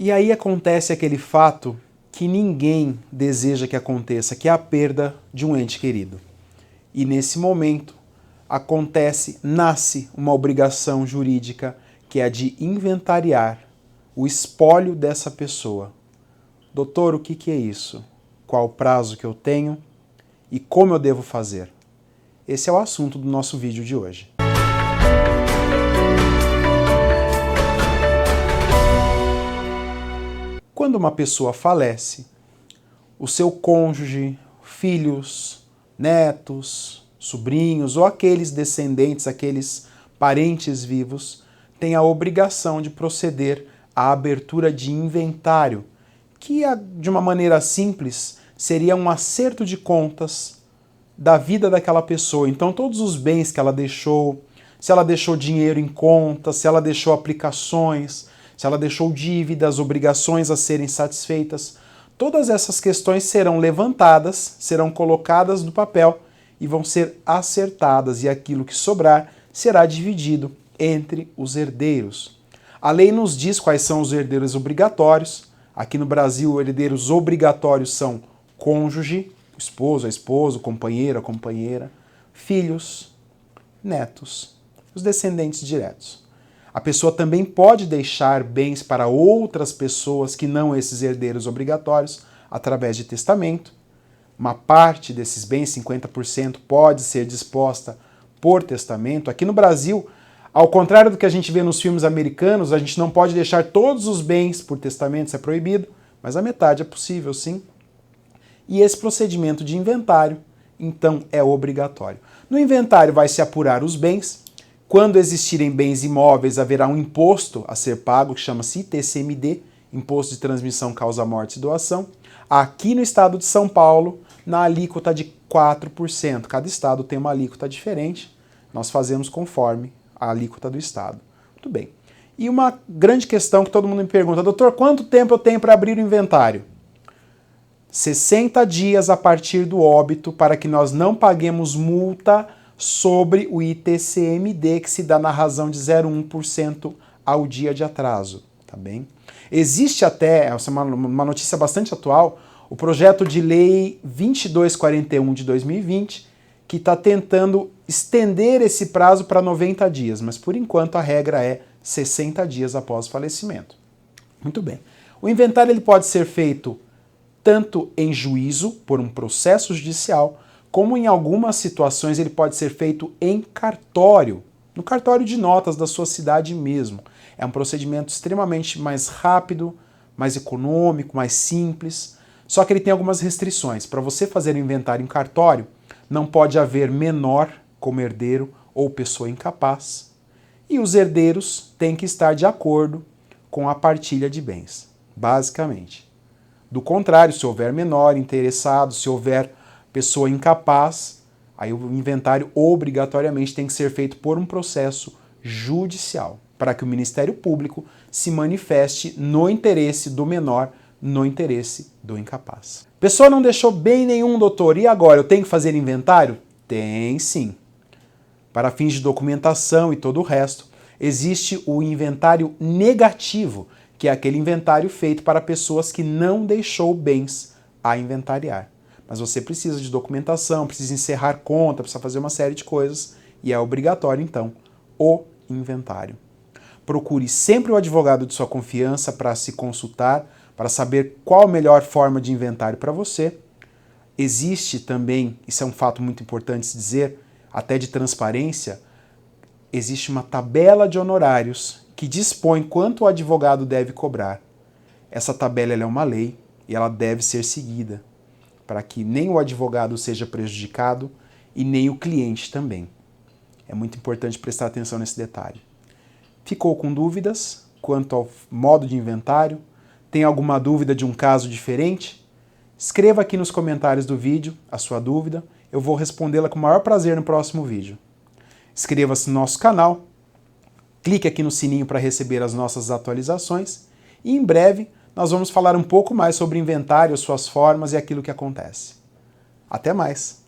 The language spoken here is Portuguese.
E aí acontece aquele fato que ninguém deseja que aconteça, que é a perda de um ente querido. E nesse momento nasce uma obrigação jurídica que é a de inventariar o espólio dessa pessoa. Doutor, o que é isso? Qual o prazo que eu tenho? E como eu devo fazer? Esse é o assunto do nosso vídeo de hoje. Quando uma pessoa falece, o seu cônjuge, filhos, netos, sobrinhos ou aqueles descendentes, aqueles parentes vivos, têm a obrigação de proceder à abertura de inventário, que de uma maneira simples seria um acerto de contas da vida daquela pessoa. Então todos os bens que ela deixou, se ela deixou dinheiro em conta, se ela deixou aplicações, se ela deixou dívidas, obrigações a serem satisfeitas, todas essas questões serão levantadas, serão colocadas no papel e vão ser acertadas, e aquilo que sobrar será dividido entre os herdeiros. A lei nos diz quais são os herdeiros obrigatórios. Aqui no Brasil, herdeiros obrigatórios são cônjuge, o esposo, a esposa, o companheiro, a companheira, filhos, netos, os descendentes diretos. A pessoa também pode deixar bens para outras pessoas que não esses herdeiros obrigatórios, através de testamento. Uma parte desses bens, 50%, pode ser disposta por testamento. Aqui no Brasil, ao contrário do que a gente vê nos filmes americanos, a gente não pode deixar todos os bens por testamento, isso é proibido, mas a metade é possível, sim. E esse procedimento de inventário, então, é obrigatório. No inventário vai se apurar os bens. Quando existirem bens imóveis, haverá um imposto a ser pago, que chama-se ITCMD, Imposto de Transmissão, Causa, Morte e Doação. Aqui no estado de São Paulo, na alíquota de 4%. Cada estado tem uma alíquota diferente, nós fazemos conforme a alíquota do estado. Muito bem. E uma grande questão que todo mundo me pergunta, doutor, quanto tempo eu tenho para abrir o inventário? 60 dias a partir do óbito, para que nós não paguemos multa sobre o ITCMD, que se dá na razão de 0,1% ao dia de atraso, tá bem? Existe até, essa é uma notícia bastante atual, o projeto de lei 2241 de 2020, que está tentando estender esse prazo para 90 dias, mas por enquanto a regra é 60 dias após o falecimento. Muito bem. O inventário ele pode ser feito tanto em juízo, por um processo judicial, como em algumas situações ele pode ser feito em cartório, no cartório de notas da sua cidade mesmo. É um procedimento extremamente mais rápido, mais econômico, mais simples, só que ele tem algumas restrições. Para você fazer o inventário em cartório, não pode haver menor como herdeiro ou pessoa incapaz, e os herdeiros têm que estar de acordo com a partilha de bens, basicamente. Do contrário, se houver menor interessado, se houver pessoa incapaz, aí o inventário obrigatoriamente tem que ser feito por um processo judicial, para que o Ministério Público se manifeste no interesse do menor, no interesse do incapaz. Pessoa não deixou bem nenhum, doutor, e agora? Eu tenho que fazer inventário? Tem sim. Para fins de documentação e todo o resto, existe o inventário negativo, que é aquele inventário feito para pessoas que não deixou bens a inventariar. Mas você precisa de documentação, precisa encerrar conta, precisa fazer uma série de coisas, e é obrigatório, então, o inventário. Procure sempre o advogado de sua confiança para se consultar, para saber qual a melhor forma de inventário para você. Existe também, isso é um fato muito importante se dizer, até de transparência, existe uma tabela de honorários que dispõe quanto o advogado deve cobrar. Essa tabela é uma lei e ela deve ser seguida, para que nem o advogado seja prejudicado e nem o cliente também. É muito importante prestar atenção nesse detalhe. Ficou com dúvidas quanto ao modo de inventário? Tem alguma dúvida de um caso diferente? Escreva aqui nos comentários do vídeo a sua dúvida, eu vou respondê-la com o maior prazer no próximo vídeo. Inscreva-se no nosso canal, clique aqui no sininho para receber as nossas atualizações e em breve nós vamos falar um pouco mais sobre inventário, suas formas e aquilo que acontece. Até mais!